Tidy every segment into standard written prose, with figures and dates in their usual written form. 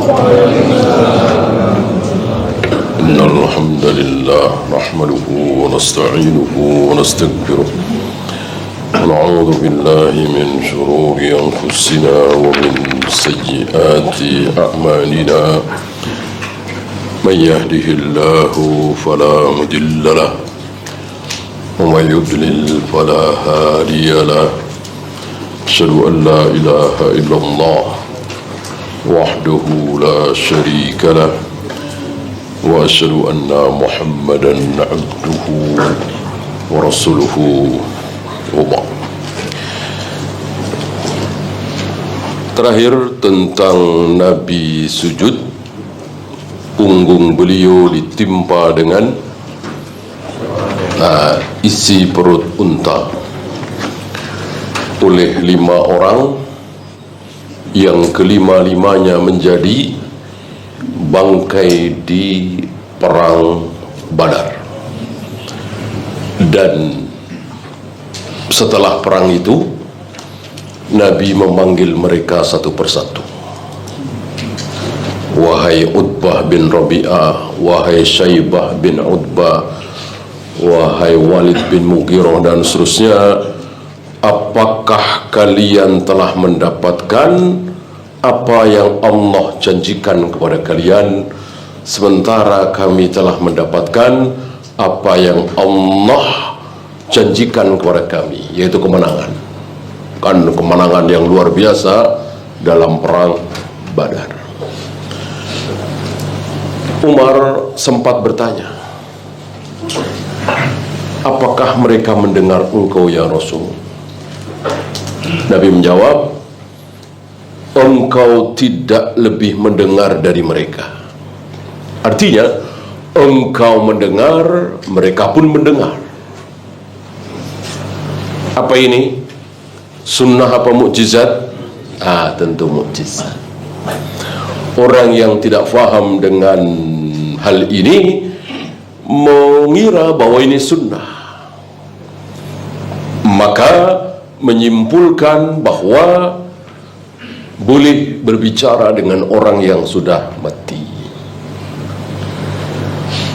إن الحمد لله نحمده ونستعينه ونستغفره ونعوذ بالله من شرور أنفسنا ومن سيئات أعمالنا من يهده الله فلا مضل له ومن يضلل فلا هادي له أشهد أن لا إله إلا الله وحده لا شريك له وأشهد أن محمدا عبده ورسوله وبعد. Terakhir tentang Nabi sujud, punggung beliau ditimpa dengan isi perut unta oleh 5 orang, yang kelima-limanya menjadi bangkai di perang Badar. Dan setelah perang itu Nabi memanggil mereka satu persatu. Wahai Utbah bin Rabi'ah, wahai Syaibah bin Utbah, wahai Walid bin Mughirah, dan seterusnya, apakah kalian telah mendapatkan apa yang Allah janjikan kepada kalian, sementara kami telah mendapatkan apa yang Allah janjikan kepada kami, yaitu kemenangan. Kan kemenangan yang luar biasa dalam perang Badar. Umar sempat bertanya, apakah mereka mendengar engkau ya Rasul? Nabi menjawab, engkau tidak lebih mendengar dari mereka. Artinya, engkau mendengar, mereka pun mendengar. Apa ini? Sunnah apa mukjizat? Tentu mukjizat. Orang yang tidak faham dengan hal ini mengira bahwa ini sunnah, maka menyimpulkan bahwa boleh berbicara dengan orang yang sudah mati,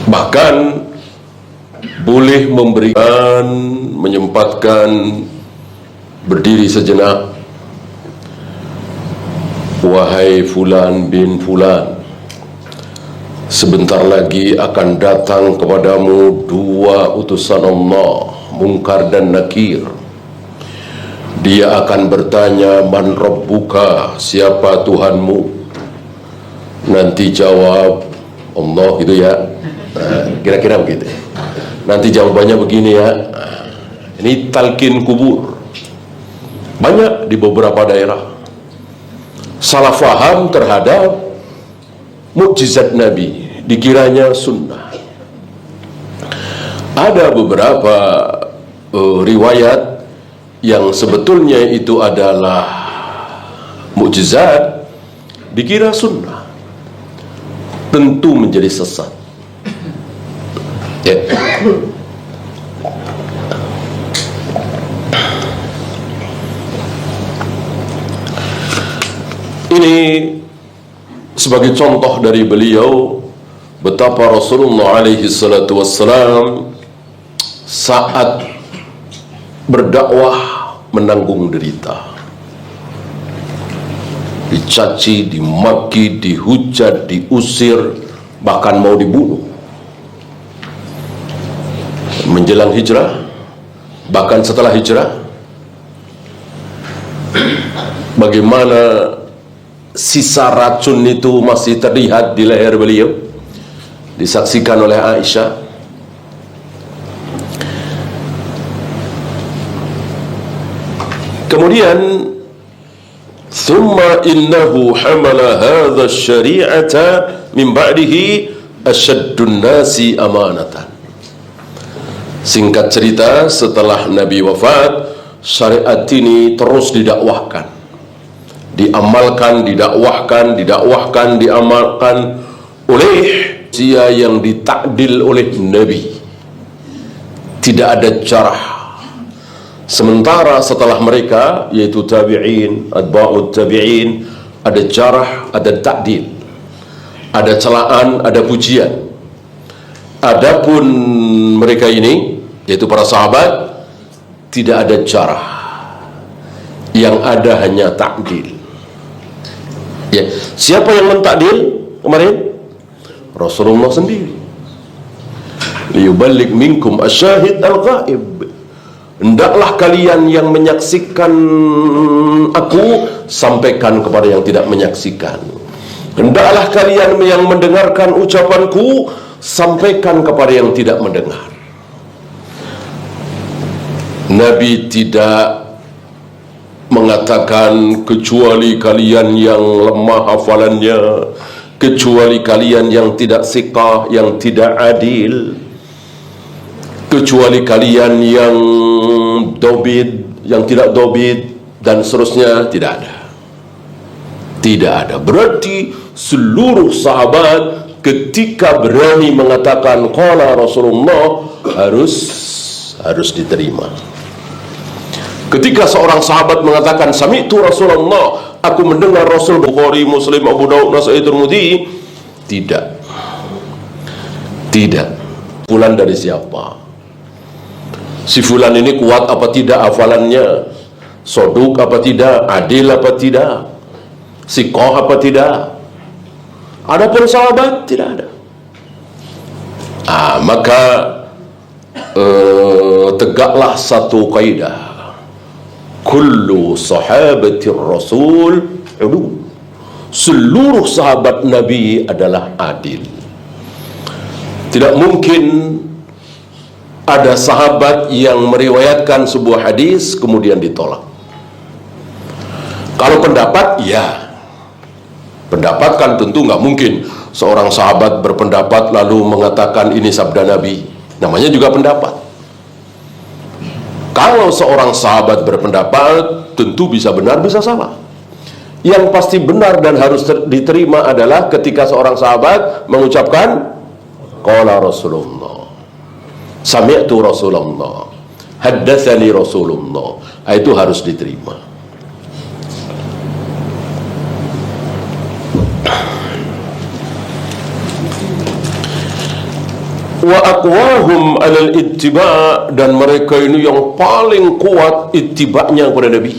bahkan boleh memberikan, menyempatkan berdiri sejenak. Wahai Fulan bin Fulan, sebentar lagi akan datang kepadamu 2 utusan Allah, Munkar dan Nakir. Dia akan bertanya, man rabbuka, siapa Tuhanmu? Nanti jawab, Allah, gitu ya. Kira-kira begitu. Nanti jawabannya begini ya. Ini talqin kubur. Banyak di beberapa daerah salah faham terhadap mukjizat Nabi, dikiranya sunnah. Ada beberapa riwayat yang sebetulnya itu adalah mukjizat, dikira sunnah, tentu menjadi sesat. Ya. Ini sebagai contoh dari beliau betapa Rasulullah alaihi salatu wassalam saat berdakwah menanggung derita, dicaci, dimaki, dihujat, diusir, bahkan mau dibunuh. Menjelang hijrah, bahkan setelah hijrah, bagaimana sisa racun itu masih terlihat di leher beliau, disaksikan oleh Aisyah. Kemudian, thumma innahu hamala hadha syari'ata min ba'dihi asyaddun nasi amanatan. Singkat cerita, setelah Nabi wafat, syariat ini terus didakwahkan, diamalkan, didakwahkan, diamalkan oleh dia yang ditakdil oleh Nabi. Tidak ada jarah. Sementara setelah mereka, yaitu tabi'in, atba'ut tabi'in, ada jarah, ada takdil. ada celaan, ada pujian. Adapun mereka ini, yaitu para sahabat, tidak ada jarah. Yang ada hanya takdil. Ya, siapa yang mentakdil kemarin? Rasulullah sendiri. Liyuballigh minkum asyahid al-ghaib. Hendaklah kalian yang menyaksikan aku sampaikan kepada yang tidak menyaksikan. Hendaklah kalian yang mendengarkan ucapanku sampaikan kepada yang tidak mendengar. Nabi tidak mengatakan kecuali kalian yang lemah hafalannya, kecuali kalian yang tidak siqah, yang tidak adil, kecuali kalian yang dobit, yang tidak dobit, dan seterusnya. Tidak ada. Tidak ada. Berarti seluruh sahabat ketika berani mengatakan qala Rasulullah harus diterima. Ketika seorang sahabat mengatakan sami'tu Rasulullah, aku mendengar Rasul, Bukhari, Muslim, Abu Daud, Nasa'i, Tirmidzi, tidak. Fulan dari siapa? Si fulan ini kuat apa tidak hafalannya? Soduk apa tidak? Adil apa tidak? Siqah apa tidak? Adapun sahabat tidak ada. Maka tegaklah satu kaidah. Kullu sahabatir Rasul udul. Seluruh sahabat Nabi adalah adil. Tidak mungkin ada sahabat yang meriwayatkan sebuah hadis kemudian ditolak. Kalau pendapat, ya. Pendapat kan tentu nggak mungkin seorang sahabat berpendapat lalu mengatakan ini sabda Nabi. Namanya juga pendapat. Kalau seorang sahabat berpendapat, tentu bisa benar, bisa salah. Yang pasti benar dan harus diterima adalah ketika seorang sahabat mengucapkan qala Rasulullah, sami'tu Rasulullah, haddatsani Rasulullah. Itu harus diterima. Wa aqwahum alal ittiba', dan mereka ini yang paling kuat ittiba'nya kepada Nabi.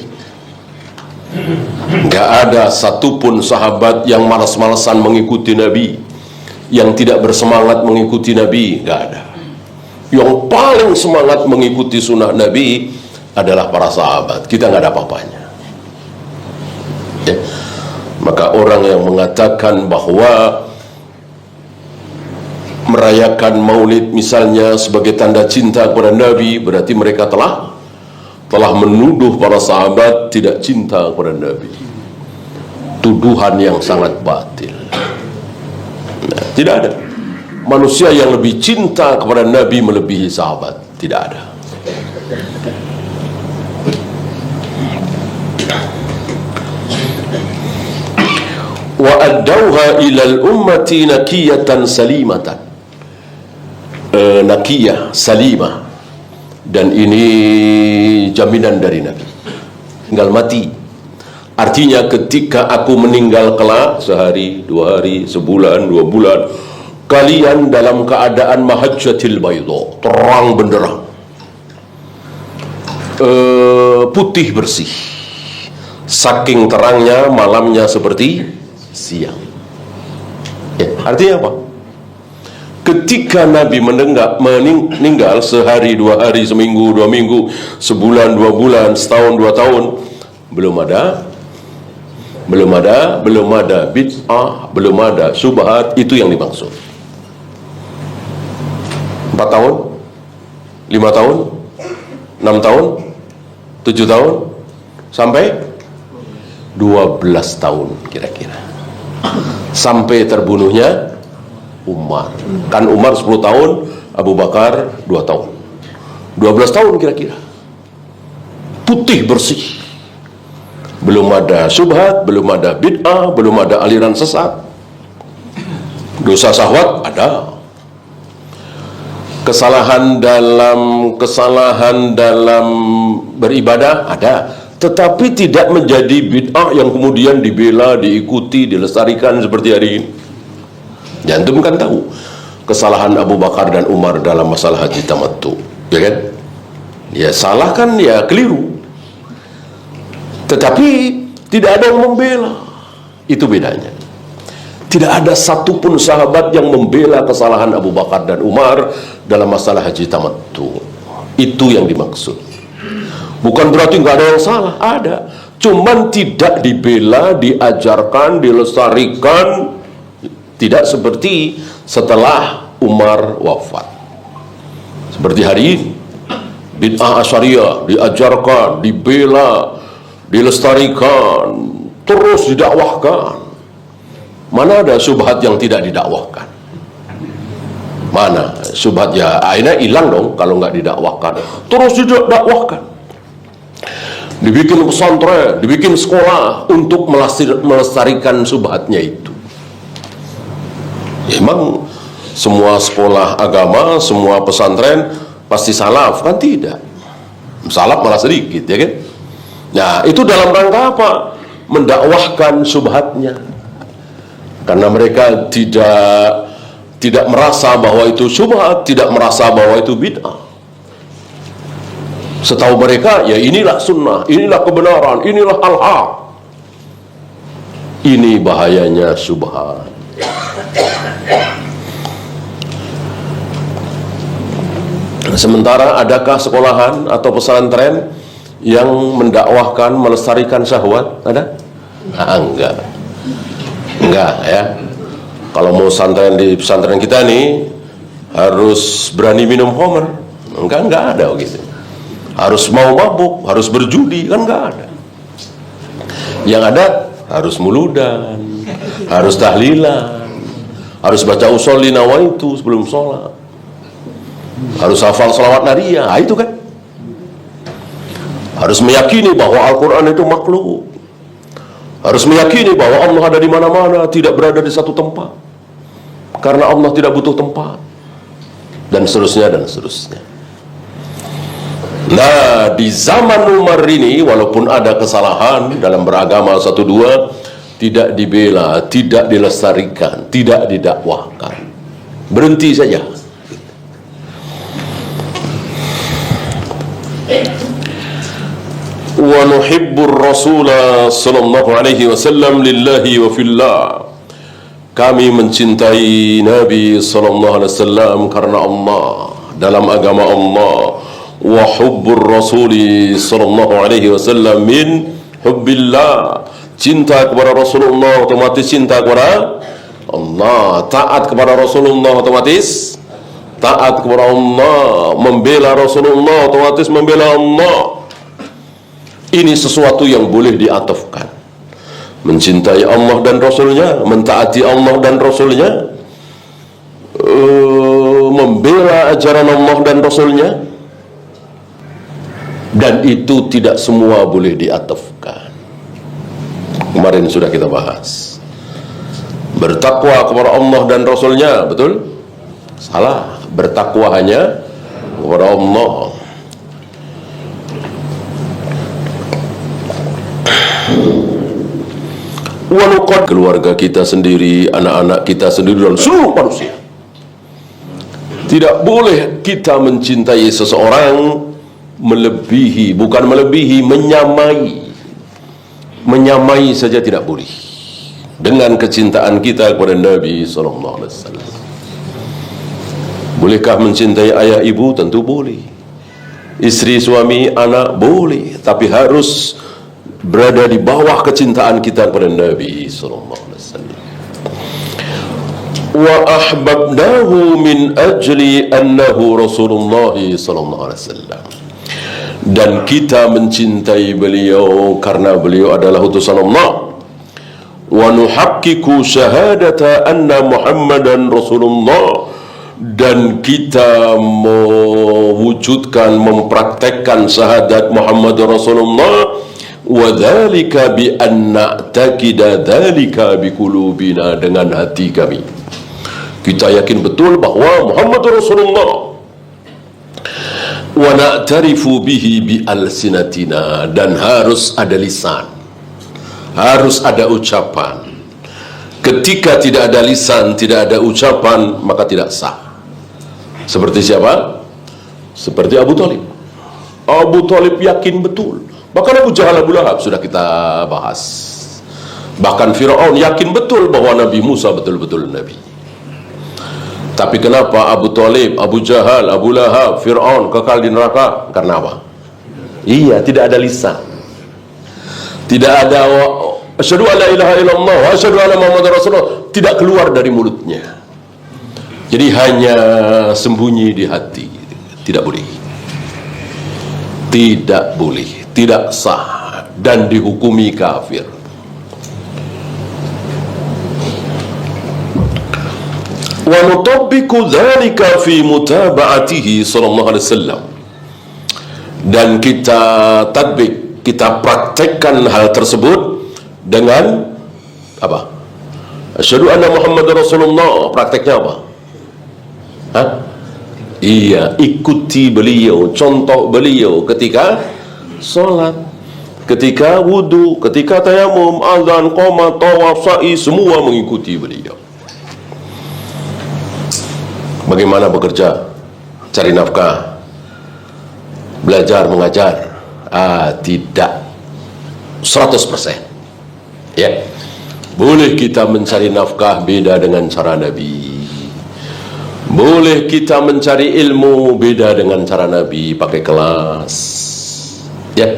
Enggak ada satupun sahabat yang malas-malasan mengikuti Nabi, yang tidak bersemangat mengikuti Nabi, enggak ada. Yang paling semangat mengikuti sunnah Nabi adalah para sahabat. Kita enggak ada apa-apanya. Ya. Maka orang yang mengatakan bahwa merayakan maulid misalnya sebagai tanda cinta kepada Nabi, berarti mereka telah menuduh para sahabat tidak cinta kepada Nabi. Tuduhan yang sangat batil. Tidak ada manusia yang lebih cinta kepada Nabi melebihi sahabat. Tidak ada. Wa addauha ilal ummati nakiyatan salimatan. Nakiyah, salimah, dan ini jaminan dari Nabi. Tinggal mati. Artinya ketika aku meninggal kelak, sehari, 2 hari, sebulan, 2 bulan, kalian dalam keadaan mahajjatil baydha, terang benderang, putih bersih, saking terangnya malamnya seperti siang. Ya, artinya apa? Ketika Nabi meninggal sehari, 2 hari, seminggu, 2 minggu, sebulan, 2 bulan, setahun, 2 tahun, belum ada bid'ah, belum ada syubhat. Itu yang dimaksud. 4 tahun, 5 tahun, 6 tahun, 7 tahun, sampai 12 tahun kira-kira, sampai terbunuhnya Umar. Kan Umar 10 tahun, Abu Bakar 2 tahun, 12 tahun kira-kira. Putih bersih, belum ada syubhat, belum ada bid'ah, belum ada aliran sesat. Dosa syahwat ada, kesalahan dalam beribadah ada, tetapi tidak menjadi bid'ah yang kemudian dibela, diikuti, dilestarikan seperti hari ini. Dan antum kan tahu kesalahan Abu Bakar dan Umar dalam masalah haji tamattu, ya kan? Ya salah kan, ya keliru. Tetapi tidak ada yang membela. Itu bedanya. Tidak ada satupun sahabat yang membela kesalahan Abu Bakar dan Umar dalam masalah haji tamattu. Itu yang dimaksud. Bukan berarti nggak ada yang salah, ada. Cuman tidak dibela, diajarkan, dilestarikan. Tidak seperti setelah Umar wafat. Seperti hari ini, bid'ah asyariyah diajarkan, dibela, dilestarikan, terus didakwahkan. Mana ada syubhat yang tidak didakwahkan? Mana syubhat? Ya akhirnya hilang dong kalau nggak didakwahkan. Terus didakwahkan. Dibikin pesantren, dibikin sekolah untuk melestarikan syubhatnya itu. Emang semua sekolah agama, semua pesantren pasti salaf? Kan tidak. Salaf malah sedikit, ya kan? Nah, itu dalam rangka apa? Mendakwahkan syubhatnya. Karena mereka tidak merasa bahwa itu syubhat, tidak merasa bahwa itu bid'ah. Setahu mereka, ya inilah sunnah, inilah kebenaran, inilah al-haq. Ini bahayanya syubhat. Sementara adakah sekolahan atau pesantren yang mendakwahkan, melestarikan syahwat? Ada? Nah, enggak ya. Kalau mau pesantren di pesantren kita nih harus berani minum khamr. Enggak ada begitu. Harus mau mabuk, harus berjudi, kan enggak ada. Yang ada harus muludan, harus tahlilan, harus baca usolli nawaitu sebelum sholat, harus hafal salawat nariyah. Itu kan. Harus meyakini bahwa Al-Quran itu makhluk. Harus meyakini bahwa Allah ada di mana-mana, tidak berada di satu tempat. Karena Allah tidak butuh tempat. Dan seterusnya dan seterusnya. Nah, di zaman Umar ini, walaupun ada kesalahan dalam beragama satu dua, tidak dibela, tidak dilestarikan, tidak didakwahkan. Berhenti saja. Wa nuhibbur Rasulullah sallallahu alaihi wasallam lillahi wa fillah. Kami mencintai Nabi sallallahu alaihi wasallam karena Allah, dalam agama Allah. Wa hubbur Rasuli sallallahu alaihi wasallam min hubbillah. Cinta kepada Rasulullah otomatis cinta kepada Allah. Taat kepada Rasulullah otomatis taat kepada Allah. Membela Rasulullah otomatis membela Allah. Ini sesuatu yang boleh diatofkan. Mencintai Allah dan Rasulnya, mentaati Allah dan Rasulnya, membela ajaran Allah dan Rasulnya. Dan itu tidak semua boleh diatofkan. Kemarin sudah kita bahas. Bertakwa kepada Allah dan Rasulnya, betul? Salah. Bertakwa hanya kepada Allah. Walaupun keluarga kita sendiri, anak-anak kita sendiri, dan seluruh manusia. Tidak boleh kita mencintai seseorang melebihi, bukan melebihi, menyamai saja tidak boleh dengan kecintaan kita kepada Nabi SAW. Bolehkah mencintai ayah ibu? Tentu boleh. Istri, suami, anak boleh, tapi harus berada di bawah kecintaan kita kepada Nabi SAW. Wa ahbabnahu min ajli annahu Rasulullah SAW. Dan kita mencintai beliau karena beliau adalah utusan Allah. Wa nuhaqqiqu syahadata anna Muhammadan Rasulullah. Dan kita mewujudkan, mempraktekkan syahadat Muhammad Rasulullah. Wa dzalika bi anna taqida dzalika bi qulubina, dengan hati kami. Kita yakin betul bahwa Muhammad Rasulullah. Wa na'tarifu bihi bi alsinatina, dan harus ada lisan, harus ada ucapan. Ketika tidak ada lisan, tidak ada ucapan, maka tidak sah. Seperti siapa? Seperti Abu Thalib. Abu Thalib yakin betul. Bahkan Abu Jahal, Abu Lahab sudah kita bahas. Bahkan Fir'aun yakin betul bahwa Nabi Musa betul-betul Nabi. Tapi kenapa Abu Thalib, Abu Jahal, Abu Lahab, Fir'aun kekal di neraka? Karena apa? Iya, tidak ada lisan. Tidak ada asyhadu an la ilaha illallah wa asyhadu anna muhammadar rasulullah, tidak keluar dari mulutnya. Jadi hanya sembunyi di hati. Tidak boleh. Tidak boleh, tidak sah, dan dihukumi kafir. Wa nutabbiqu dzalika fi mutaba'atihi sallallahu alaihi wasallam. Dan kita tatbik, kita praktekkan hal tersebut dengan apa? Asyhadu anna Muhammadar Rasulullah. Prakteknya apa? Hah? Iya, ikuti beliau, contoh beliau ketika sholat, ketika wudu, ketika tayamum, azan, qomat, tawaf, sa'i, semua mengikuti beliau. Bagaimana bekerja, cari nafkah, belajar, mengajar? Tidak 100%. Ya, boleh kita mencari nafkah beda dengan cara Nabi. Boleh kita mencari ilmu beda dengan cara Nabi, pakai kelas. Ya,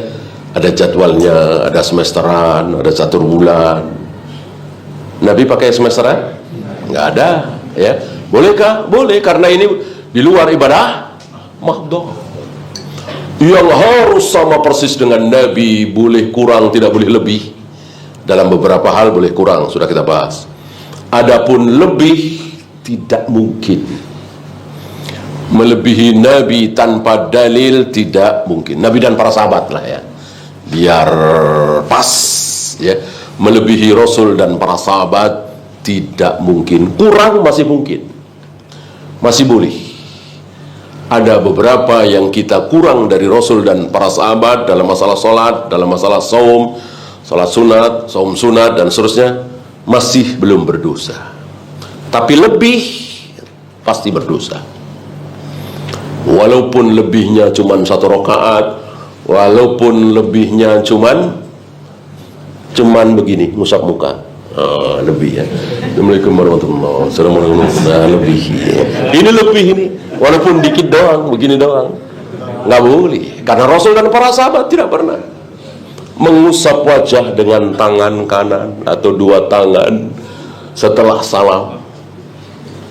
ada jadwalnya, ada semesteran, ada catur bulan. Nabi pakai semesteran? Nggak ada. Ya, bolehkah? Boleh, karena ini di luar ibadah mahdhah. Yang harus sama persis dengan Nabi, boleh kurang, tidak boleh lebih. Dalam beberapa hal boleh kurang, sudah kita bahas. Adapun lebih, tidak mungkin. Melebihi Nabi tanpa dalil tidak mungkin. Nabi dan para sahabat lah ya, biar pas ya. Melebihi Rasul dan para sahabat tidak mungkin. Kurang masih mungkin, masih boleh. Ada beberapa yang kita kurang dari Rasul dan para sahabat dalam masalah sholat, dalam masalah saum, sholat sunat, saum sunat, dan seterusnya, masih belum berdosa. Tapi lebih pasti berdosa. Walaupun lebihnya cuma 1 rakaat, walaupun lebihnya cuman begini, ngusap muka, lebih ya. Assalamualaikum warahmatullahi wabarakatuh. Lebih ya. Ini lebih ini, walaupun dikit doang, begini doang, nggak boleh. Karena Rasul dan para sahabat tidak pernah mengusap wajah dengan tangan kanan atau 2 tangan setelah salam,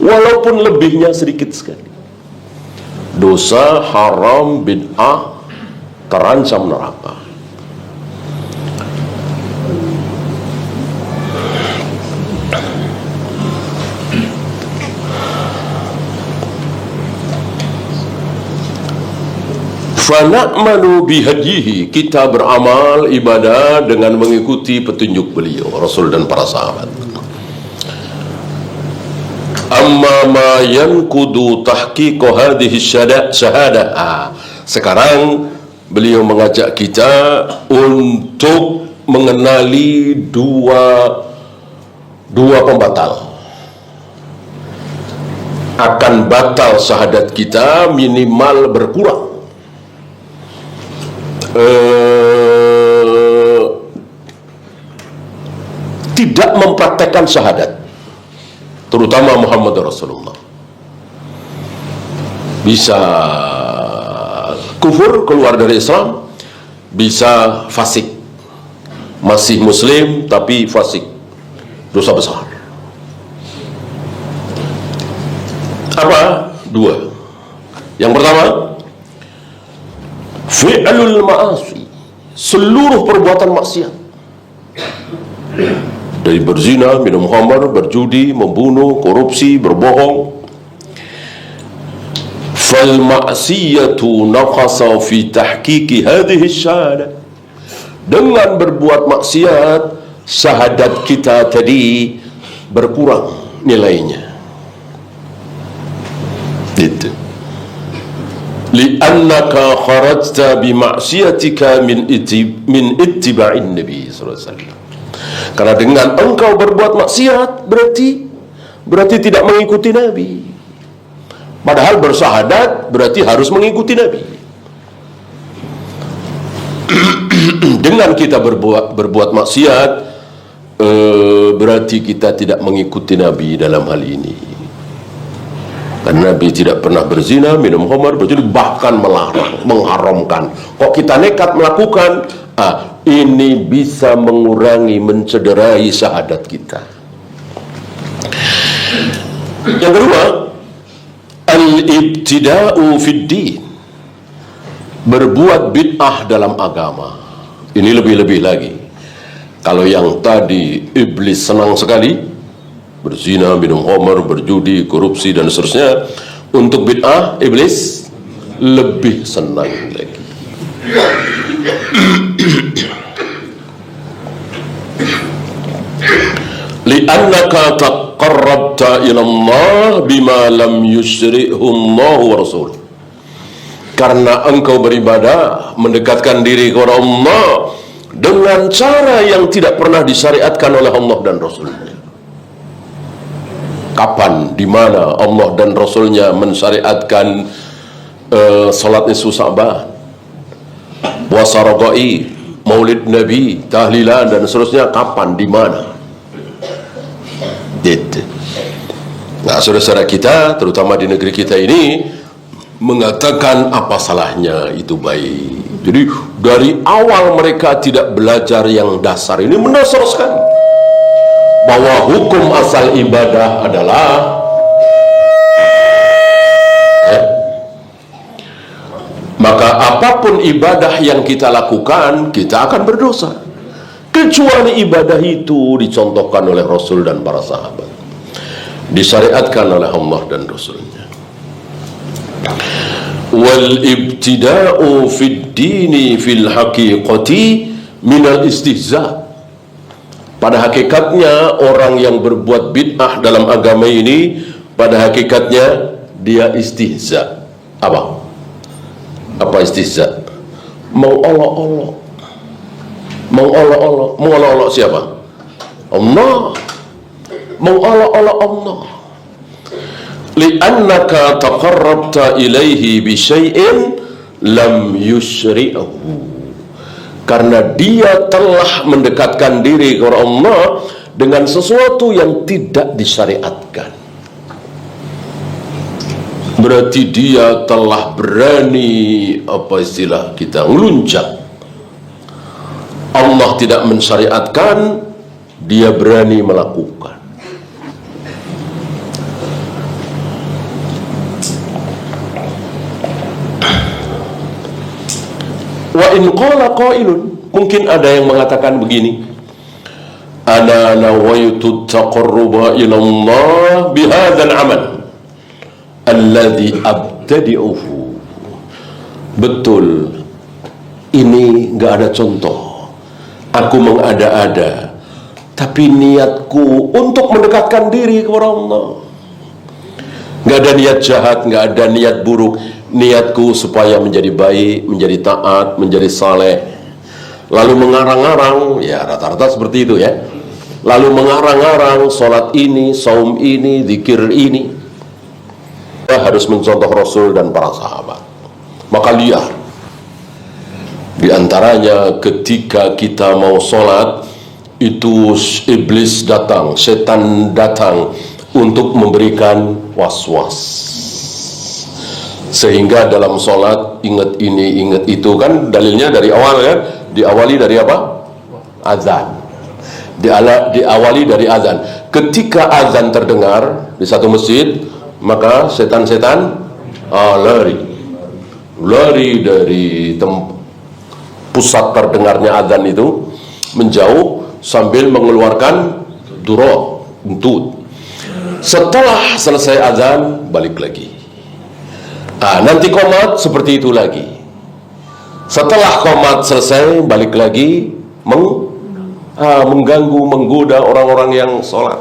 walaupun lebihnya sedikit sekali. Dosa, haram, bid'ah, terancam neraka. Fana'malu bihadihi, kita beramal ibadah dengan mengikuti petunjuk beliau, Rasul dan para sahabat. Amma ma yankudu tahqiq hadhihi syahadah. Sekarang beliau mengajak kita untuk mengenali dua pembatal. Akan batal syahadat kita, minimal berkurang. Tidak mempraktekkan syahadat, terutama Muhammad Rasulullah. Bisa kufur, keluar dari Islam, bisa fasik, masih muslim tapi fasik, dosa besar. Apa? 2. Yang pertama, fi'lul ma'asi, seluruh perbuatan maksiat, dari berzina, minum khamar, berjudi, membunuh, korupsi, berbohong. Fal ma'siyatu naqasa fi tahqiqi hadhihi syahadah. Dengan berbuat maksiat, syahadat kita tadi berkurang nilainya. Itu. Li'annaka kharajta bi ma'siyatika min ittiba'in Nabi sallallahu alaihi wasallam. Karena dengan engkau berbuat maksiat berarti tidak mengikuti Nabi. Padahal bersyahadat berarti harus mengikuti Nabi. Dengan kita berbuat maksiat berarti kita tidak mengikuti Nabi dalam hal ini. Karena Nabi tidak pernah berzina, minum khamar, berjudi, bahkan melarang, mengharamkan. Kok kita nekat melakukan? Ini bisa mengurangi, mencederai syahadat kita. Yang kedua, al-ibtida'u fid din, berbuat bid'ah dalam agama. Ini lebih-lebih lagi. Kalau yang tadi iblis senang sekali berzina, minum khamar, berjudi, korupsi dan seterusnya, untuk bid'ah iblis lebih senang lagi. Li'annaka taqarrabta ila Allah bima lam yusyri'hu Allah wa rasul. Karena engkau beribadah, mendekatkan diri kepada Allah dengan cara yang tidak pernah disyariatkan oleh Allah dan Rasulnya. Kapan, di mana Allah dan Rasulnya mensyariatkan salat nisfu Sa'ban, puasa Ragaib, Maulid Nabi, tahlilan dan seterusnya? Kapan, di mana? Nah, saudara-saudara kita, terutama di negeri kita ini, mengatakan apa salahnya itu baik. Jadi dari awal mereka tidak belajar yang dasar ini, mendasar sekali, bahwa hukum asal ibadah adalah maka apapun ibadah yang kita lakukan, kita akan berdosa, kecuali ibadah itu dicontohkan oleh Rasul dan para sahabat, disyariatkan oleh Allah dan Rasulnya. Wal ibtida'u fid dini fil haqiqati minal istihza. Pada hakikatnya orang yang berbuat bid'ah dalam agama ini, pada hakikatnya dia istihza. Apa istihza? Mengolok-olok. Mengolok-olok siapa? Allah. Mengolok-olok Allah. Li'annaka taqarrabta ilaihi bi syai'in lam yusyri'hu. Karena dia telah mendekatkan diri kepada Allah dengan sesuatu yang tidak disyariatkan. Berarti dia telah berani, apa istilah kita, ngelunjak. Allah tidak mensyariatkan, dia berani melakukan. Wa in qala qailun, mungkin ada yang mengatakan begini, ana nawaitu taqarruba ila Allah bihadzal amal alladhi abtadi'uhu. Betul, ini enggak ada contoh, aku mengada-ada, tapi niatku untuk mendekatkan diri kepada Allah. Enggak ada niat jahat, enggak ada niat buruk. Niatku supaya menjadi baik, menjadi taat, menjadi saleh. Lalu mengarang-arang, ya rata-rata seperti itu ya. Lalu mengarang-arang salat ini, saum ini, zikir ini. Kita harus mencontoh Rasul dan para sahabat. Maka lihat, di antaranya ketika kita mau salat, itu iblis datang, setan datang untuk memberikan was-was. Sehingga dalam sholat ingat ini, ingat itu, kan dalilnya dari awal kan, diawali dari apa? Azan. Diawali dari azan. Ketika azan terdengar di satu masjid, maka setan-setan lari dari pusat terdengarnya azan itu, menjauh sambil mengeluarkan durah, buntut. Setelah selesai azan, balik lagi. Nanti qomat seperti itu lagi. Setelah qomat selesai, balik lagi mengganggu, menggoda orang-orang yang sholat.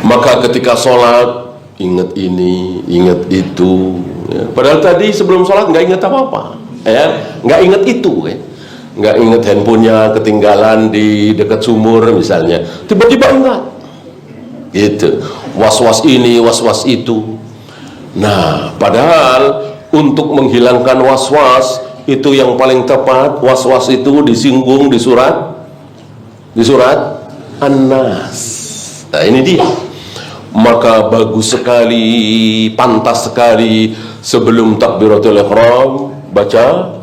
Maka ketika sholat, ingat ini, ingat itu ya. Padahal tadi sebelum sholat nggak ingat apa-apa ya, nggak ingat itu ya. nggak inget handphonenya ketinggalan di dekat sumur misalnya, tiba-tiba ingat gitu, was-was ini, was-was itu. Nah, padahal untuk menghilangkan was-was itu yang paling tepat, was-was itu disinggung di surat An-Nas. Nah, ini dia. Maka bagus sekali, pantas sekali sebelum takbiratul ihram baca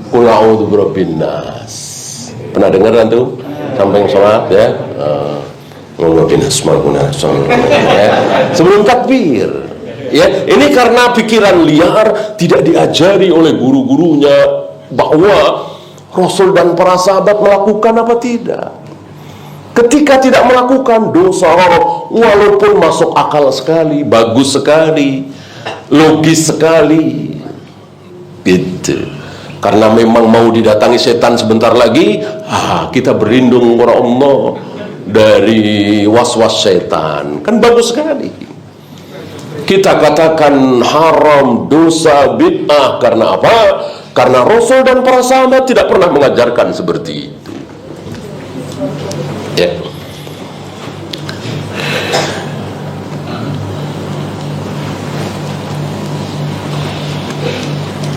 Qul a'udzu birabbin nas. Pernah dengar kan tuh? Sampai sholat ya. Sebelum takbir. Ya, ini karena pikiran liar tidak diajari oleh guru-gurunya bahwa Rasul dan para sahabat melakukan apa tidak. Ketika tidak melakukan dosa, walaupun masuk akal sekali, bagus sekali, logis sekali, gitu. Karena memang mau didatangi setan sebentar lagi, kita berlindung kepada Allah dari was-was setan. Kan bagus sekali. Kita katakan haram, dosa, bid'ah. Karena apa? Karena Rasul dan para sahabat tidak pernah mengajarkan seperti itu. Ya.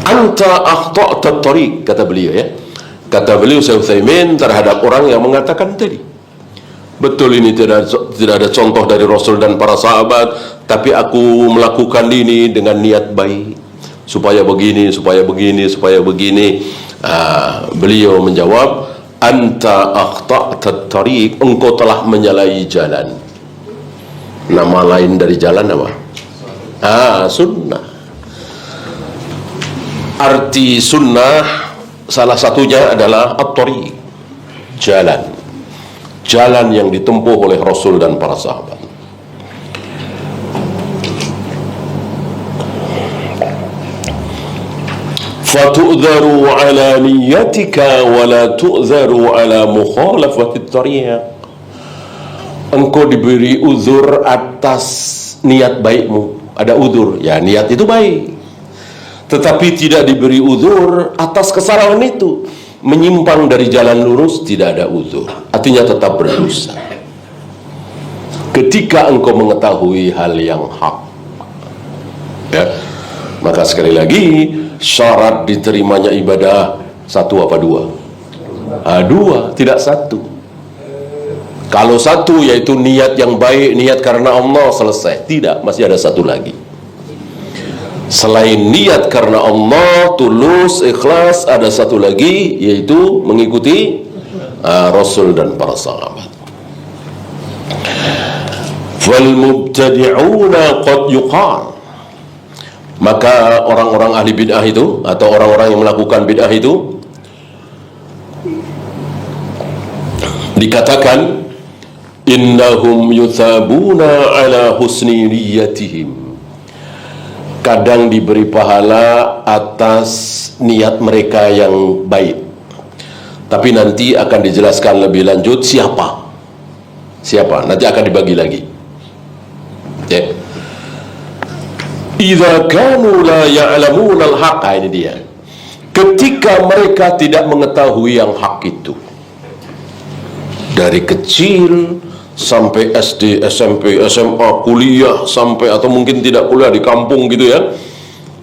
Anta akhta'ta tariq, kata beliau ya. Kata beliau Syekh Utsaimin terhadap orang yang mengatakan tadi, betul ini tidak ada contoh dari Rasul dan para sahabat, tapi aku melakukan ini dengan niat baik, supaya begini, supaya begini, supaya begini. Beliau menjawab, anta akhta'ta tariq, engkau telah menyalahi jalan. Nama lain dari jalan apa? Sunnah. Arti sunnah salah satunya adalah at-tariq, jalan yang ditempuh oleh Rasul dan para sahabat. Fatu'dharu ala niyatika wa la tu'dharu ala mukhalafati at-tariq. Engkau diberi uzur atas niat baikmu. Ada uzur, ya niat itu baik. Tetapi tidak diberi uzur atas kesalahan itu. Menyimpang dari jalan lurus tidak ada uzur, artinya tetap berdosa. Ketika engkau mengetahui hal yang hak, ya, maka sekali lagi syarat diterimanya ibadah satu apa dua? Dua, tidak satu. Kalau satu yaitu niat yang baik, niat karena Allah, selesai. Tidak, masih ada satu lagi. Selain niat karena Allah, tulus, ikhlas, ada satu lagi, yaitu mengikuti Rasul dan para sahabat. Fal mubtadi'una qad yuqal, maka orang-orang ahli bid'ah itu, atau orang-orang yang melakukan bid'ah itu, dikatakan innahum yuthabuna ala husni niyyatihim, kadang diberi pahala atas niat mereka yang baik. Tapi nanti akan dijelaskan lebih lanjut siapa, nanti akan dibagi lagi ya. Idza kanu la ya'lamuna al-haq, ini dia. Ketika mereka tidak mengetahui yang hak itu, dari kecil sampai SD, SMP, SMA, kuliah, sampai atau mungkin tidak kuliah di kampung gitu ya,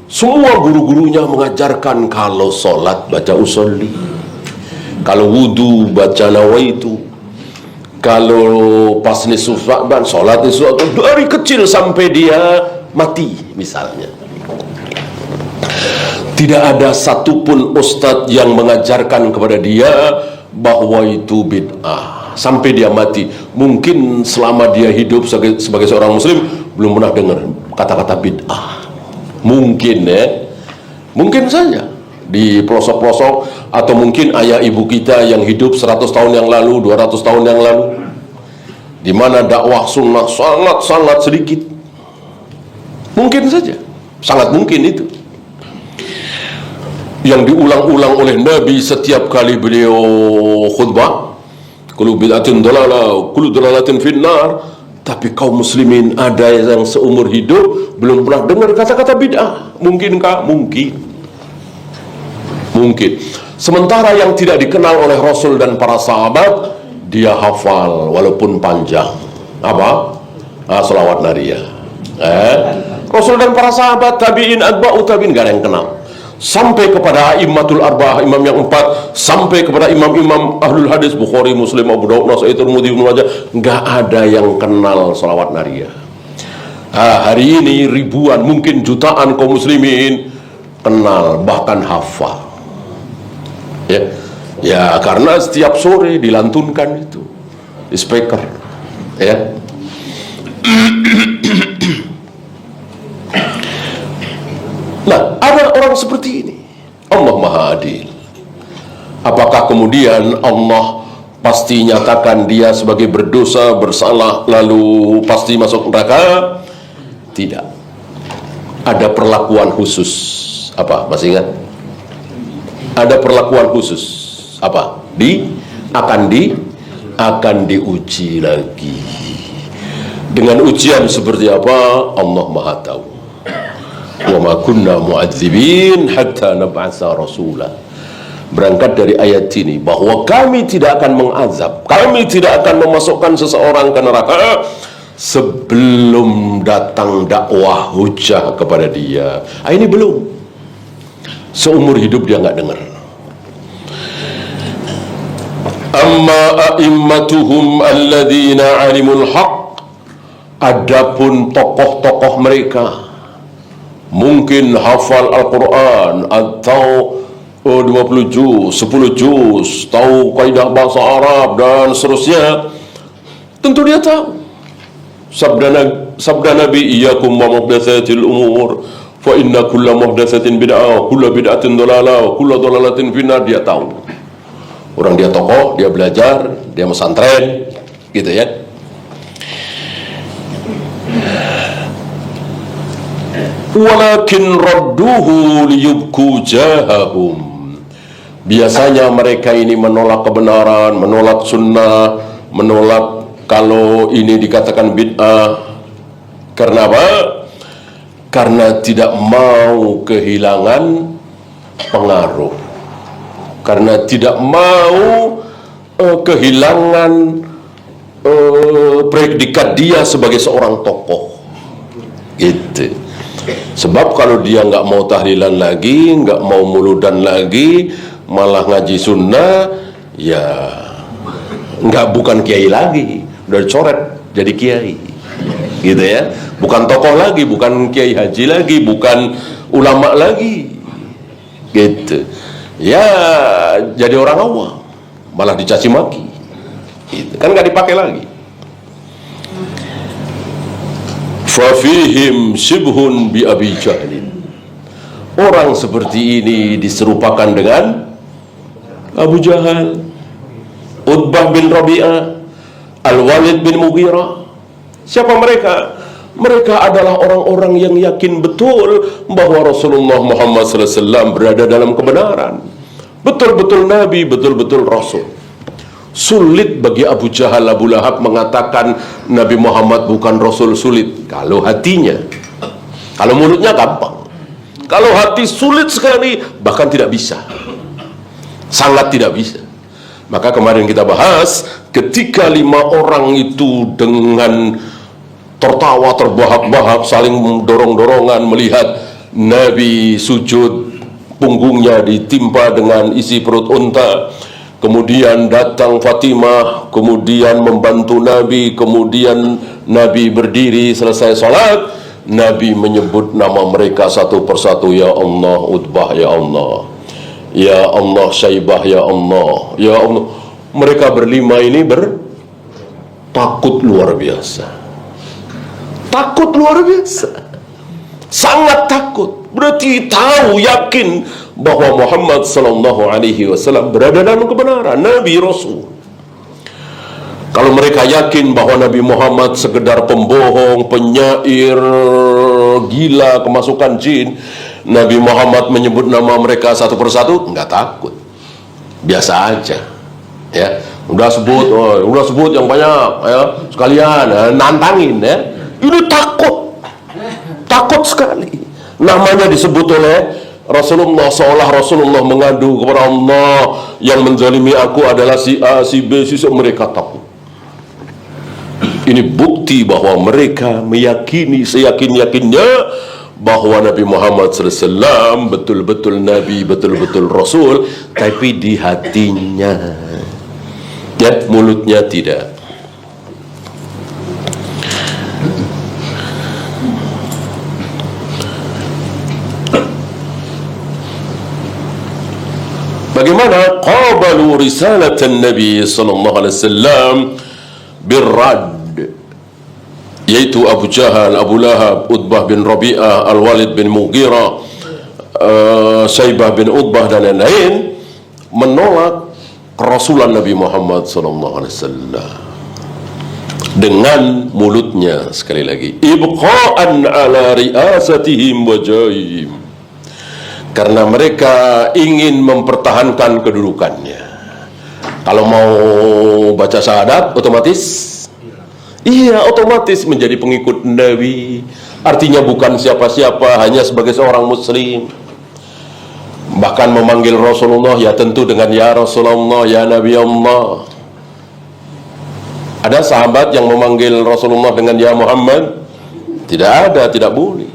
semua guru-gurunya mengajarkan kalau sholat baca usolli, kalau wudu baca nawaitu, kalau pas nisfu Sya'ban sholat nisfu Sya'ban, dari kecil sampai dia mati misalnya. Tidak ada satupun ustadz yang mengajarkan kepada dia bahwa itu bid'ah sampai dia mati. Mungkin selama dia hidup sebagai seorang muslim belum pernah dengar kata-kata bid'ah. Mungkin ya, mungkin saja di pelosok-pelosok, atau mungkin ayah ibu kita yang hidup 100 tahun yang lalu, 200 tahun yang lalu, di mana dakwah sunnah sangat sedikit. Mungkin saja, sangat mungkin itu yang diulang-ulang oleh Nabi setiap kali beliau khutbah, kullu bid'atin dalalah, kullu dalalatin finnar. Tapi kaum muslimin ada yang seumur hidup belum pernah dengar kata-kata bid'ah. Mungkinkah? Mungkin. Sementara yang tidak dikenal oleh Rasul dan para sahabat, dia hafal walaupun panjang. Apa? Selawat nariyah. Rasul dan para sahabat, tabi'in, atba'u tabi'in, gak ada yang kenal. Sampai kepada immatul arba'ah, imam yang 4, sampai kepada imam-imam ahlul hadis, Bukhari, Muslim, Abu Daud, Nasai, Tirmidzi, Ibnu Majah, gak ada yang kenal selawat nariyah. Hari ini ribuan, mungkin jutaan kaum muslimin kenal, bahkan hafal. Ya, karena setiap sore dilantunkan itu di speaker, ya. Nah, ada orang seperti ini. Allah Maha Adil. Apakah kemudian Allah pasti nyatakan dia sebagai berdosa, bersalah, lalu pasti masuk neraka? Tidak. Ada perlakuan khusus. Apa? Masih ingat? Ada perlakuan khusus. Apa? Akan diuji lagi. Dengan ujian seperti apa? Allah Maha tahu. Wa ma kunna mu'adzibin hatta nab'atsa rasula. Berangkat dari ayat ini bahwa kami tidak akan mengazab, kami tidak akan memasukkan seseorang ke neraka sebelum datang dakwah hujah kepada dia. Ini belum. Seumur hidup dia nggak dengar. Amma a'immatuhum alladzina alimul haq. Adapun tokoh-tokoh mereka mungkin hafal Al-Quran atau 20 juz, 10 juz, tahu kaidah bahasa Arab dan seterusnya, tentu dia tahu sabda Nabi, iyyakum wa muhdatsatil umur fa inna kulla muhdatsatin bid'ah wa kulla bid'atin dhalalah wa kulla dhalalatin finnar. Dia tahu. Orang dia tokoh, dia belajar, dia pesantren, gitu ya. Walakin radduhu liyubku jahahum. Biasanya mereka ini menolak kebenaran, menolak sunnah, menolak kalau ini dikatakan bid'ah. Karena apa? Karena tidak mau kehilangan pengaruh, karena tidak mau kehilangan predikat dia sebagai seorang tokoh. Itu. Sebab kalau dia nggak mau tahlilan lagi, nggak mau muludan lagi, malah ngaji sunnah, ya bukan kiai lagi, udah dicoret jadi kiai, gitu ya. Bukan tokoh lagi, bukan kiai haji lagi, bukan ulama lagi, gitu. Ya jadi orang awam, malah dicaci maki, gitu. Kan nggak dipakai lagi. Fafihim shibhun bi Abi Jahlin. Orang seperti ini diserupakan dengan Abu Jahal, Utbah bin Rabi'ah, Al-Walid bin Mughirah. Siapa mereka? Mereka adalah orang-orang yang yakin betul bahwa Rasulullah Muhammad SAW berada dalam kebenaran. Betul-betul Nabi, betul-betul Rasul. Sulit bagi Abu Jahal, Abu Lahab mengatakan Nabi Muhammad bukan Rasul, sulit. Kalau hatinya, kalau mulutnya gampang. Kalau hati sulit sekali, bahkan tidak bisa. Sangat tidak bisa. Maka kemarin kita bahas, ketika 5 orang itu dengan tertawa, terbahak-bahak, saling dorong-dorongan melihat Nabi sujud, punggungnya ditimpa dengan isi perut unta. Kemudian datang Fatimah, kemudian membantu Nabi, kemudian Nabi berdiri selesai sholat, Nabi menyebut nama mereka satu persatu. Ya Allah Utbah, ya Allah, ya Allah Syaibah, ya Allah, ya Allah. Mereka berlima ini takut luar biasa. Takut luar biasa, sangat takut. Berarti tahu, yakin bahwa Muhammad sallallahu alaihi wasallam berada dalam kebenaran, Nabi Rasul. Kalau mereka yakin bahwa Nabi Muhammad sekedar pembohong, penyair, gila, kemasukan jin, Nabi Muhammad menyebut nama mereka satu persatu, nggak takut, biasa aja, ya. Udah sebut yang banyak, ya, sekalian, nantangin, ya. Ini takut sekali. Namanya disebut oleh Rasulullah, seolah Rasulullah mengadu kepada Allah, yang menzalimi aku adalah si A, si B, si C. Mereka tahu. Ini bukti bahwa mereka meyakini seyakin-yakinnya bahwa Nabi Muhammad SAW betul-betul Nabi, betul-betul Rasul, tapi di hatinya, ya, mulutnya tidak. Bagaimana qabalu risalatan Nabi sallallahu alaihi wasallam birrad, yaitu Abu Jahal, Abu Lahab, Utbah bin Rabi'ah, Al-Walid bin Mughirah, Syaibah bin Utbah dan lain-lain menolak kerasulan Nabi Muhammad sallallahu alaihi wasallam dengan mulutnya. Sekali lagi, ibqa'an ala riasatihim wa jahihim, karena mereka ingin mempertahankan kedudukannya. Kalau mau baca syahadat, otomatis menjadi pengikut Nabi. Artinya bukan siapa-siapa, hanya sebagai seorang muslim. Bahkan memanggil Rasulullah, ya tentu dengan ya Rasulullah, ya Nabi Allah. Ada sahabat yang memanggil Rasulullah dengan ya Muhammad? Tidak ada, tidak boleh.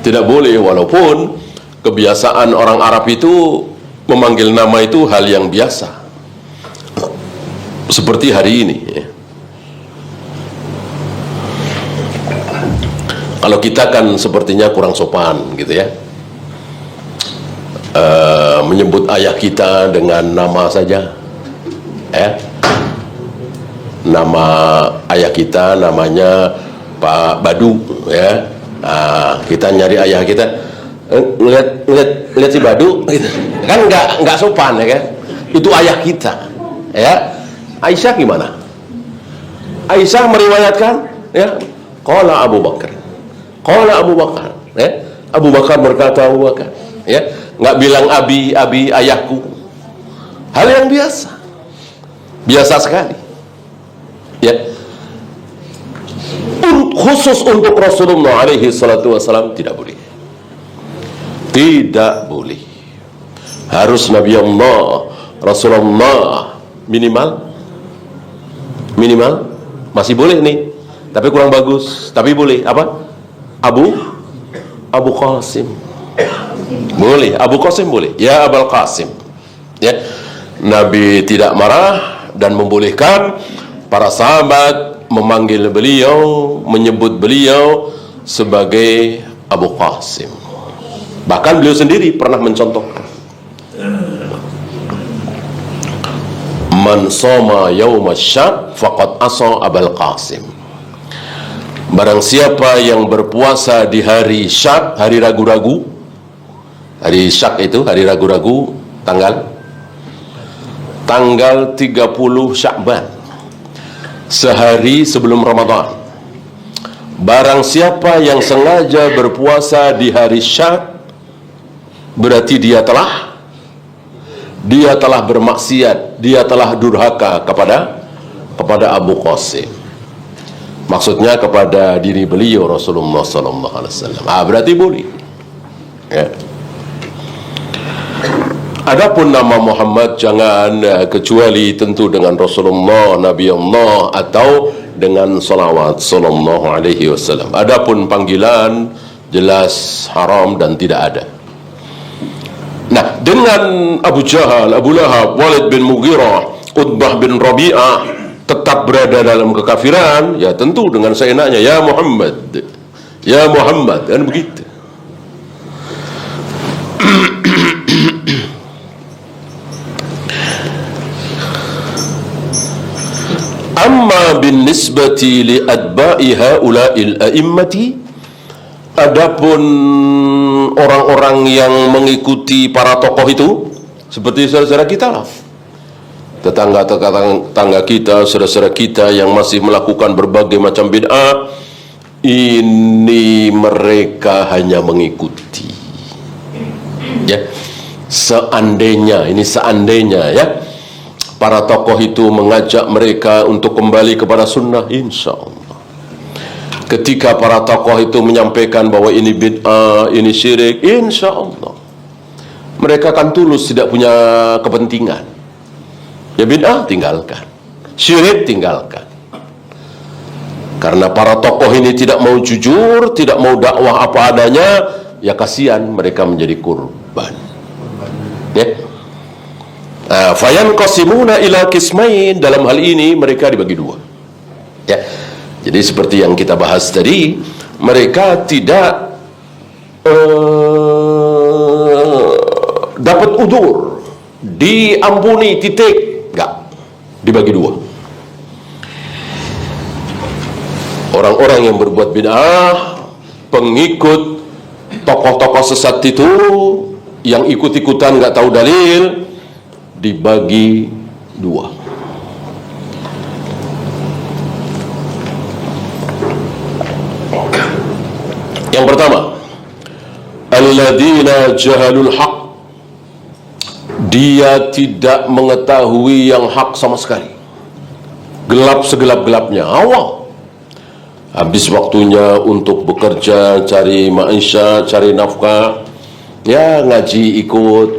Tidak boleh, walaupun kebiasaan orang Arab itu memanggil nama itu hal yang biasa, seperti hari ini, ya. Kalau kita kan sepertinya kurang sopan gitu ya, menyebut ayah kita dengan nama saja, ya. Nama ayah kita namanya Pak Badu, ya. Kita nyari ayah kita, lihat si Badu gitu. Kan nggak sopan, ya kan? Itu ayah kita, ya. Aisyah gimana? Aisyah meriwayatkan, ya, qala Abu Bakar, ya. Abu Bakar berkata, Abu Bakar, ya, nggak bilang abi ayahku. Hal yang biasa sekali, ya. Khusus untuk Rasulullah alaihi salatu wasalam tidak boleh. Tidak boleh. Harus Nabi Allah, Rasulullah, minimal masih boleh nih, tapi kurang bagus. Tapi boleh apa? Abu Qasim boleh, Abu Qasim boleh, ya Abul Qasim, ya. Nabi tidak marah dan membolehkan para sahabat memanggil beliau, menyebut beliau sebagai Abu Qasim. Bahkan beliau sendiri pernah mencontohkan, man soma yaumasyak faqad asa Abul Qasim. Barang siapa yang berpuasa di hari syak, hari ragu-ragu. Hari syak itu hari ragu-ragu, tanggal 30 Sya'ban, sehari sebelum Ramadan. Barang siapa yang sengaja berpuasa di hari syak, berarti dia telah bermaksiat, dia telah durhaka kepada Abu Qasim. Maksudnya kepada diri beliau Rasulullah sallallahu alaihi wasallam. Berarti boleh, ya. Adapun nama Muhammad jangan, kecuali tentu dengan Rasulullah, Nabi Allah, atau dengan salawat sallallahu alaihi wasallam. Adapun panggilan jelas haram dan tidak ada. Nah, dengan Abu Jahal, Abu Lahab, Walid bin Mughirah, Utbah bin Rabi'ah tetap berada dalam kekafiran, ya tentu dengan seenaknya, ya Muhammad, kan begitu. Amma bin nisbati li adba'i haula'il a'immati, adapun orang-orang yang mengikuti para tokoh itu, seperti saudara-saudara kita lah, tetangga kita, saudara-saudara kita yang masih melakukan berbagai macam bid'ah, ini mereka hanya mengikuti, ya. Seandainya ya, para tokoh itu mengajak mereka untuk kembali kepada sunnah, insya Allah ketika para tokoh itu menyampaikan bahwa ini bid'ah, ini syirik, insya Allah mereka akan tulus, tidak punya kepentingan. Ya bid'ah tinggalkan, syirik tinggalkan. Karena para tokoh ini tidak mau jujur, tidak mau dakwah apa adanya, ya kasihan mereka menjadi kurban. Ya. Fayan qasimuna ila qismain, dalam hal ini mereka dibagi dua. Ya. Jadi seperti yang kita bahas tadi, mereka tidak dapat udzur, diampuni, titik, enggak, dibagi dua. Orang-orang yang berbuat bid'ah, pengikut tokoh-tokoh sesat itu, yang ikut-ikutan nggak tahu dalil, dibagi dua. Yang pertama, alladzina jahalul haq, dia tidak mengetahui yang hak sama sekali, gelap segelap-gelapnya, awal. Habis waktunya untuk bekerja, cari maisha, cari nafkah, ya ngaji ikut,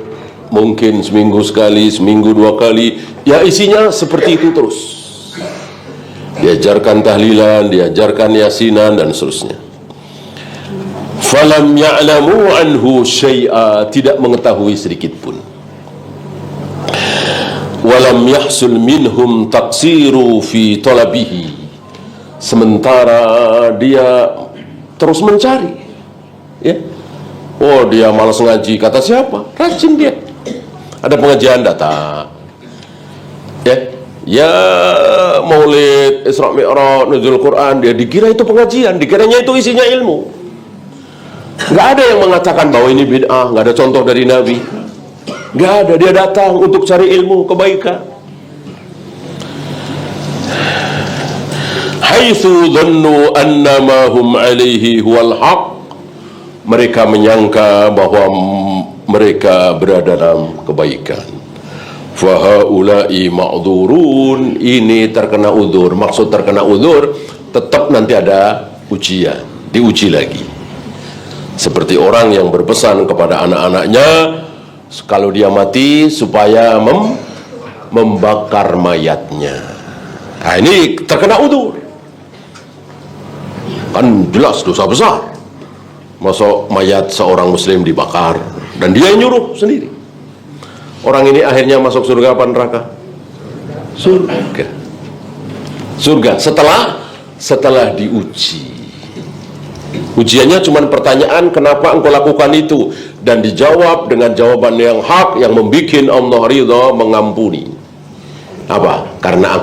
mungkin seminggu sekali, seminggu dua kali, ya isinya seperti itu terus. Diajarkan tahlilan, diajarkan yasinan, dan seterusnya. Falam ya'lamu anhu syai'a, tidak mengetahui sedikit pun. Walam yahsul minhum taqsiru fi talabihi, sementara dia terus mencari, ya. Oh, dia malas ngaji, kata siapa? Rajin dia. Ada pengajian, datang. Ya maulid, Isra Mi'raj, nuzul Quran, dia dikira itu pengajian, dikiranya itu isinya ilmu. Nggak ada yang mengatakan bahwa ini bid'ah, nggak ada contoh dari Nabi. Nggak ada, dia datang untuk cari ilmu, kebaikan. Haitsu dhannu annama hum alaihi huwal haq, mereka menyangka bahwa mereka berada dalam kebaikan. Fahaulai ma'dzurun, ini terkena udzur. Maksud terkena udzur, tetap nanti ada ujian, diuji lagi. Seperti orang yang berpesan kepada anak-anaknya, kalau dia mati supaya membakar mayatnya. Nah, ini terkena udzur. Kan jelas dosa besar. Masa mayat seorang muslim dibakar, dan dia yang nyuruh sendiri. Orang ini akhirnya masuk surga apa neraka? Surga. Surga setelah diuji. Ujiannya cuma pertanyaan, kenapa engkau lakukan itu, dan dijawab dengan jawaban yang hak, yang membuat Allah ridha, mengampuni. Apa? Karena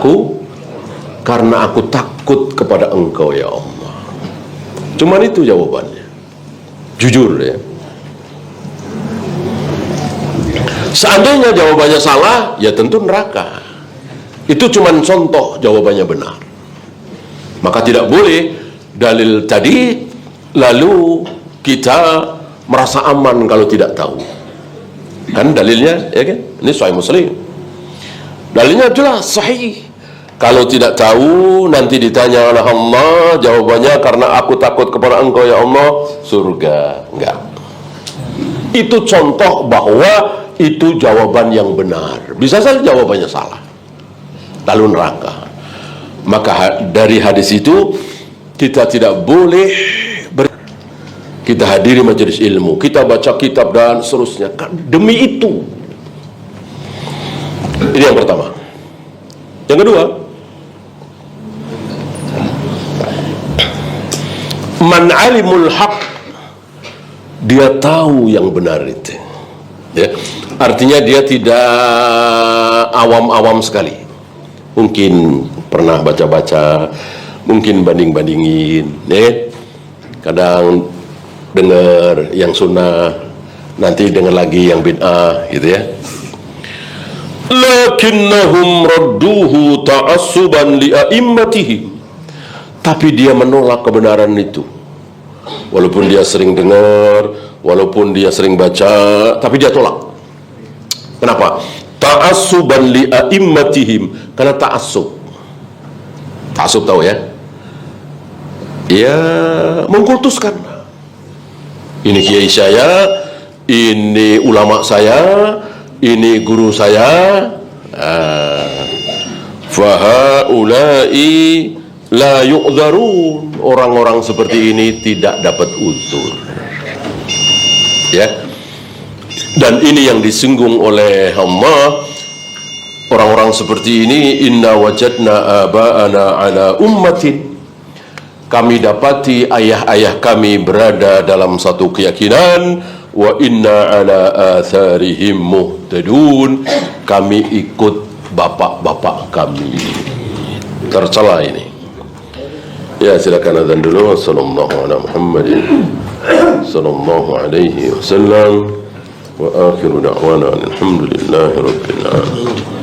aku takut kepada engkau ya Allah. Cuman itu jawabannya. Jujur ya. Seandainya jawabannya salah, ya tentu neraka. Itu cuman contoh, jawabannya benar. Maka tidak boleh dalil tadi lalu kita merasa aman kalau tidak tahu. Kan dalilnya, ya kan? Ini Sahih Muslim. Dalilnya jelas sahih. Kalau tidak tahu, nanti ditanya oleh Allah, jawabannya karena aku takut kepada engkau ya Allah, surga. Enggak. Itu contoh bahwa itu jawaban yang benar. Bisa saja jawabannya salah, lalu neraka. Maka dari hadis itu, kita tidak boleh kita hadiri majelis ilmu, kita baca kitab dan seterusnya demi itu. Ini yang pertama. Yang kedua, man alimul haq, dia tahu yang benar itu, ya. Artinya dia tidak awam-awam sekali. Mungkin pernah baca-baca, mungkin banding-bandingin, ya. Kadang dengar yang sunnah, nanti dengar lagi yang bid'ah, gitu ya. Lakinnahum radduhu ta'assuban li'a'immatihim, tapi dia menolak kebenaran itu. Walaupun dia sering dengar, walaupun dia sering baca, tapi dia tolak. Kenapa? Ta'assuban li'a'immatihim, karena ta'assub. Ta'assub tahu ya? ya mengkultuskan. Ini kiai saya, ini ulama saya, ini guru saya. Fahaulai la yu'dzarun. Orang-orang seperti ini tidak dapat uzur. Ya. Dan ini yang disinggung oleh Allah. Orang-orang seperti ini, inna wajadna aba'ana ala ummatin. Kami dapati ayah-ayah kami berada dalam satu keyakinan, wa inna ala atharihim muhtadun. Kami ikut bapak-bapak kami. Tercela ini. Ya, silakan azan dulu. Sallallahu ala Muhammadin sallallahu alaihi wasallam wa akhiru da'wana alhamdulillahi rabbil alamin.